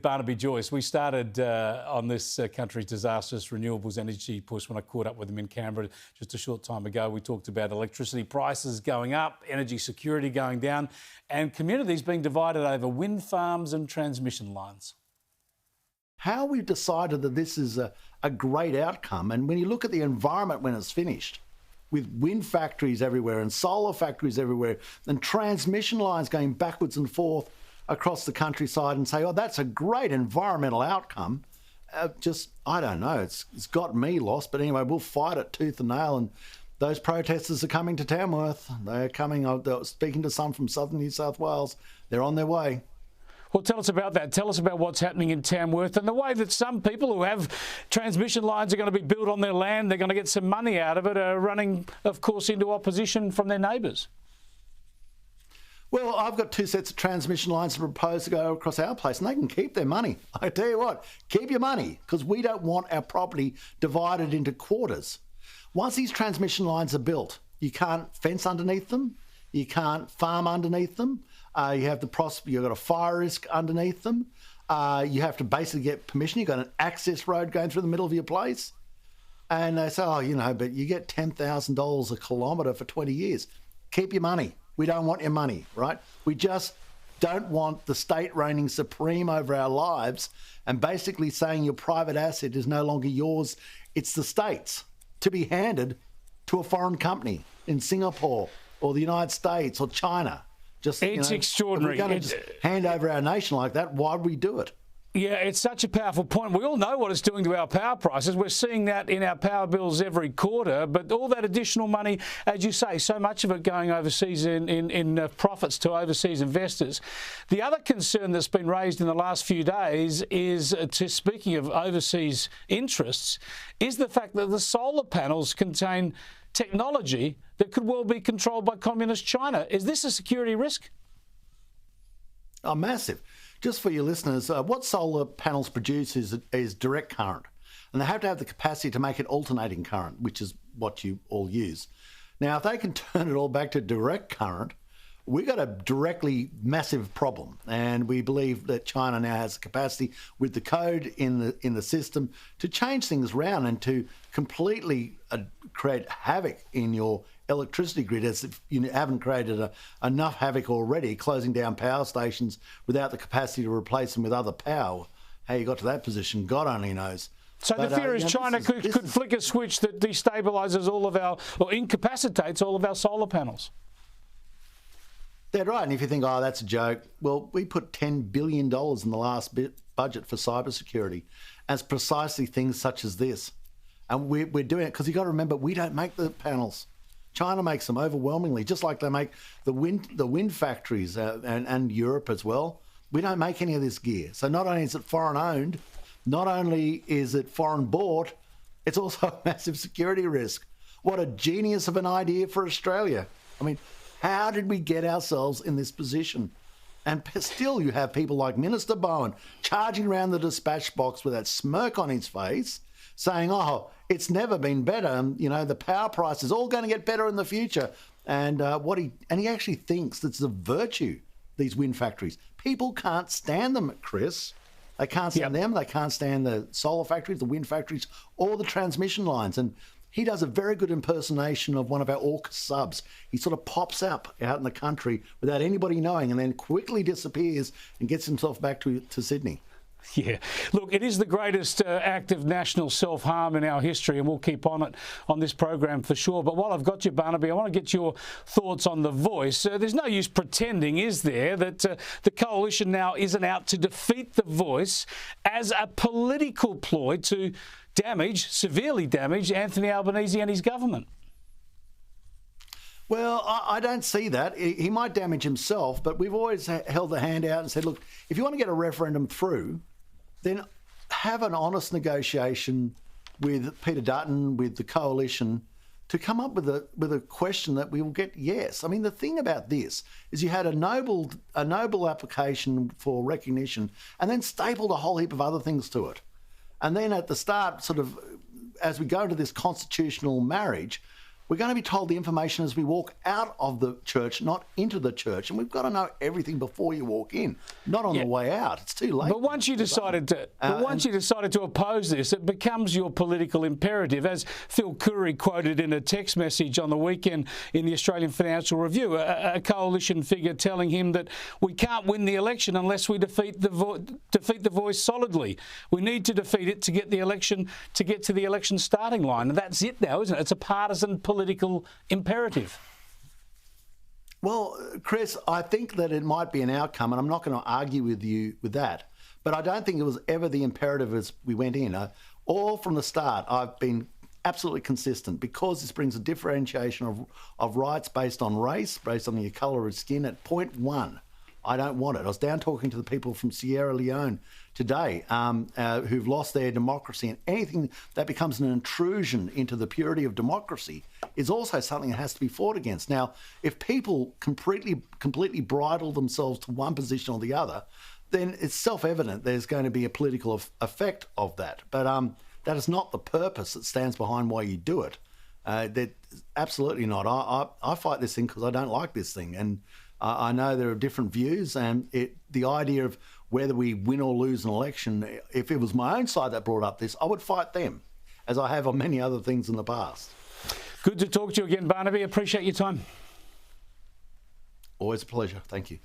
Barnaby Joyce, we started on this country's disastrous renewables energy push when I caught up with him in Canberra just a short time ago. We talked about electricity prices going up, energy security going down, and communities being divided over wind farms and transmission lines. How we've decided that this is a great outcome, and when you look at the environment when it's finished, with wind factories everywhere and solar factories everywhere and transmission lines going backwards and forth across the countryside, and say, oh, that's a great environmental outcome. I don't know, it's got me lost. But anyway, we'll fight it tooth and nail. And those protesters are coming to Tamworth. They're coming, speaking to some from southern New South Wales. They're on their way. Well, tell us about that. Tell us about what's happening in Tamworth and the way that some people who have transmission lines are going to be built on their land, they're going to get some money out of it, are running, of course, into opposition from their neighbours. Well, I've got 2 sets of transmission lines to propose to go across our place, and they can keep their money. I tell you what, keep your money, because we don't want our property divided into quarters. Once these transmission lines are built, you can't fence underneath them, you can't farm underneath them, you have you've got a fire risk underneath them, you have to basically get permission, you've got an access road going through the middle of your place, and they say, oh, but you get $10,000 a kilometre for 20 years. Keep your money. We don't want your money, right? We just don't want the state reigning supreme over our lives and basically saying your private asset is no longer yours. It's the state's, to be handed to a foreign company in Singapore or the United States or China. It's extraordinary. If we're going to just hand over our nation like that, why would we do it? Yeah, it's such a powerful point. We all know what it's doing to our power prices. We're seeing that in our power bills every quarter. But all that additional money, as you say, so much of it going overseas in profits to overseas investors. The other concern that's been raised in the last few days is, speaking of overseas interests, is the fact that the solar panels contain technology that could well be controlled by communist China. Is this a security risk? Oh, massive. Just for your listeners, what solar panels produce is direct current, and they have to have the capacity to make it alternating current, which is what you all use. Now, if they can turn it all back to direct current, we've got a directly massive problem, and we believe that China now has the capacity with the code in the system to change things around and to completely create havoc in your electricity grid, as if you haven't created enough havoc already, closing down power stations without the capacity to replace them with other power. How you got to that position, God only knows. So the fear is China could flick a switch that destabilises all of our, or incapacitates all of our solar panels. That's right. And if you think, oh, that's a joke, well, we put $10 billion in the last budget for cybersecurity as precisely things such as this. And we're doing it because you've got to remember, we don't make the panels. China makes them overwhelmingly, just like they make the wind factories and Europe as well. We don't make any of this gear. So not only is it foreign owned, not only is it foreign bought, it's also a massive security risk. What a genius of an idea for Australia. I mean, how did we get ourselves in this position? And still you have people like Minister Bowen charging around the dispatch box with that smirk on his face, saying, oh, it's never been better. The power price is all going to get better in the future. And he actually thinks that's a virtue, these wind factories. People can't stand them, Chris. They can't stand them. They can't stand the solar factories, the wind factories, or the transmission lines. And he does a very good impersonation of one of our AUKUS subs. He sort of pops up out in the country without anybody knowing and then quickly disappears and gets himself back to Sydney. Yeah. Look, it is the greatest act of national self-harm in our history, and we'll keep on it on this program for sure. But while I've got you, Barnaby, I want to get your thoughts on The Voice. There's no use pretending, is there, that the coalition now isn't out to defeat The Voice as a political ploy to severely damage Anthony Albanese and his government? Well, I don't see that. He might damage himself, but we've always held the hand out and said, look, if you want to get a referendum through, then have an honest negotiation with Peter Dutton, with the coalition, to come up with a question that we will get yes. I mean, the thing about this is you had a noble application for recognition and then stapled a whole heap of other things to it. And then at the start, sort of, as we go into this constitutional marriage, We're going to be told the information as we walk out of the church, not into the church. And we've got to know everything before you walk in, not on the way out. It's too late. But once you decided to oppose this, it becomes your political imperative. As Phil Curry quoted in a text message on the weekend in the Australian Financial Review, a coalition figure telling him that we can't win the election unless we defeat the voice solidly. We need to defeat it to get the election, to get to the election starting line. And that's it now, isn't it? It's a partisan political imperative. Well, Chris, I think that it might be an outcome, and I'm not going to argue with you with that. But I don't think it was ever the imperative as we went in. All from the start, I've been absolutely consistent, because this brings a differentiation of rights based on race, based on your colour of skin. At point one, I don't want it. I was down talking to the people from Sierra Leone today who've lost their democracy, and anything that becomes an intrusion into the purity of democracy is also something that has to be fought against. Now, if people completely bridle themselves to one position or the other, then it's self-evident there's going to be a political effect of that. But that is not the purpose that stands behind why you do it. That absolutely not. I fight this thing because I don't like this thing, and I know there are different views, and the idea of whether we win or lose an election, if it was my own side that brought up this, I would fight them, as I have on many other things in the past. Good to talk to you again, Barnaby. Appreciate your time. Always a pleasure. Thank you.